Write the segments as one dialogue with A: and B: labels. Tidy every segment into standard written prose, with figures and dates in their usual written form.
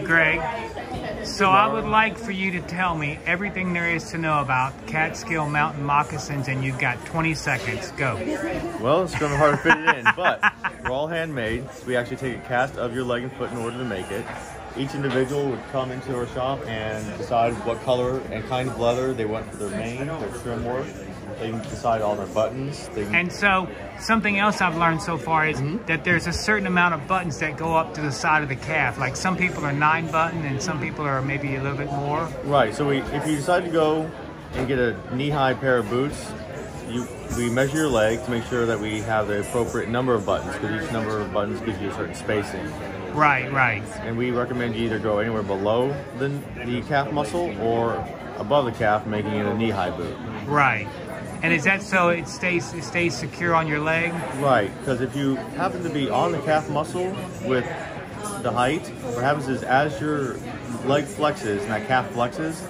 A: right, Greg. So I would like for you to tell me everything there is to know about Catskill Mountain Moccasins, and you've got 20 seconds. Go.
B: Well, it's going to be hard to fit it in, but we're all handmade. So we actually take a cast of your leg and foot in order to make it. Each individual would come into our shop and decide what color and kind of leather they want for their mane, their trim work. They can decide all their buttons.
A: And so something else I've learned so far is that there's a certain amount of buttons that go up to the side of the calf. Like some people are 9 button and some people are maybe a little bit more.
B: Right, so if you decide to go and get a knee-high pair of boots, we measure your leg to make sure that we have the appropriate number of buttons, because each number of buttons gives you a certain spacing.
A: Right, right.
B: And we recommend you either go anywhere below the calf muscle or above the calf, making it a knee-high boot.
A: Right. And is that so it stays secure on your leg?
B: Right, because if you happen to be on the calf muscle with the height, what happens is as your leg flexes and that calf flexes,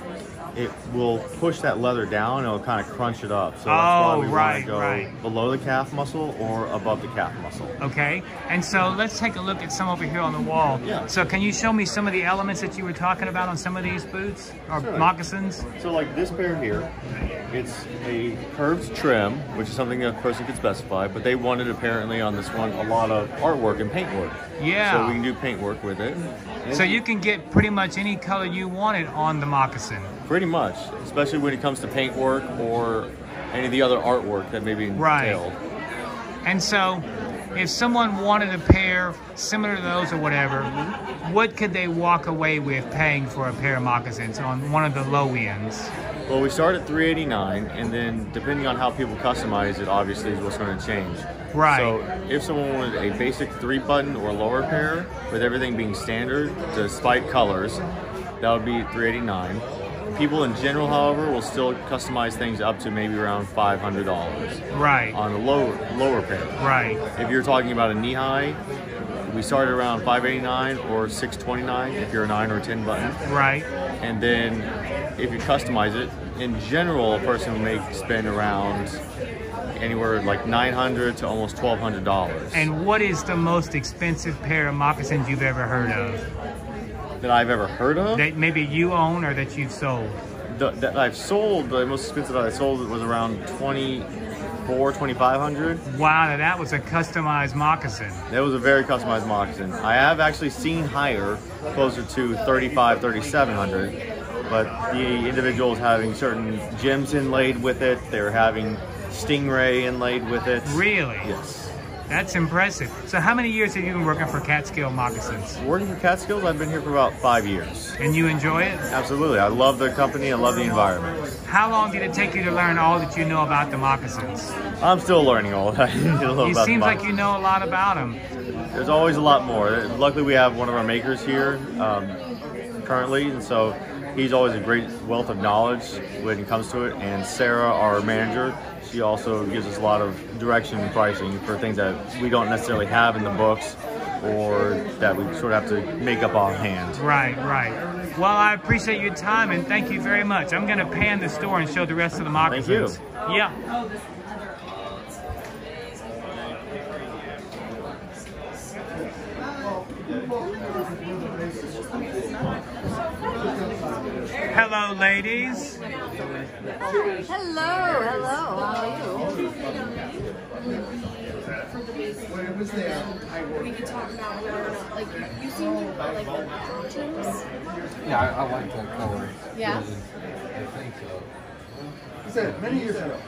B: it will push that leather down and it'll kind of crunch it up. So that's why we want to go below the calf muscle or above the calf muscle.
A: Okay, and so let's take a look at some over here on the wall.
B: Yeah.
A: So can you show me some of the elements that you were talking about on some of these boots or moccasins?
B: So like this pair here, it's a curved trim, which is something a person could specify, but they wanted apparently on this one a lot of artwork and paint work.
A: Yeah.
B: So we can do paint work with it.
A: So you can get pretty much any color you wanted on the moccasin.
B: Pretty much, especially when it comes to paint work or any of the other artwork that may be entailed.
A: And so if someone wanted a pair similar to those or whatever, what could they walk away with paying for a pair of moccasins on one of the low ends?
B: Well, we start at $389, and then depending on how people customize it, obviously is what's going to change.
A: Right.
B: So if someone wanted a basic 3-button or lower pair, with everything being standard, despite colors, that would be $389. People in general, however, will still customize things up to maybe around $500.
A: Right.
B: On a lower pair.
A: Right.
B: If you're talking about a knee-high, we start at around $589 or $629 if you're a 9 or 10 button.
A: Right.
B: And then if you customize it, in general, a person may spend around anywhere like $900 to almost $1,200.
A: And what is the most expensive pair of moccasins you've ever heard of?
B: That I've ever heard of?
A: That maybe you own or that you've sold?
B: That I've sold, the most expensive that I sold was around $2,500.
A: Wow, now that was a customized moccasin.
B: That was a very customized moccasin. I have actually seen higher, closer to $3,500, $3,700, but the individuals having certain gems inlaid with it. They were having stingray inlaid with it.
A: Really?
B: Yes.
A: That's impressive. So how many years have you been working for Catskill Moccasins?
B: Working for Catskills, I've been here for about 5 years.
A: And you enjoy it?
B: Absolutely. I love the company. I love the environment.
A: How long did it take you to learn all that you know about the moccasins?
B: I'm still learning all that.
A: It seems like you know a lot about them.
B: There's always a lot more. Luckily, we have one of our makers here currently, and so he's always a great wealth of knowledge when it comes to it. And Sarah, our manager, she also gives us a lot of direction and pricing for things that we don't necessarily have in the books or that we sort of have to make up offhand.
A: Right, right. Well, I appreciate your time and thank you very much. I'm going to pan the store and show the rest of the moccasins.
B: Thank you.
A: Yeah. Hello, ladies.
C: Hello, hello. How are you? We could talk about whether or not, like, you seem to like the trims.
D: Yeah, I like that color.
C: Yeah?
D: I think so.
E: He said many years ago.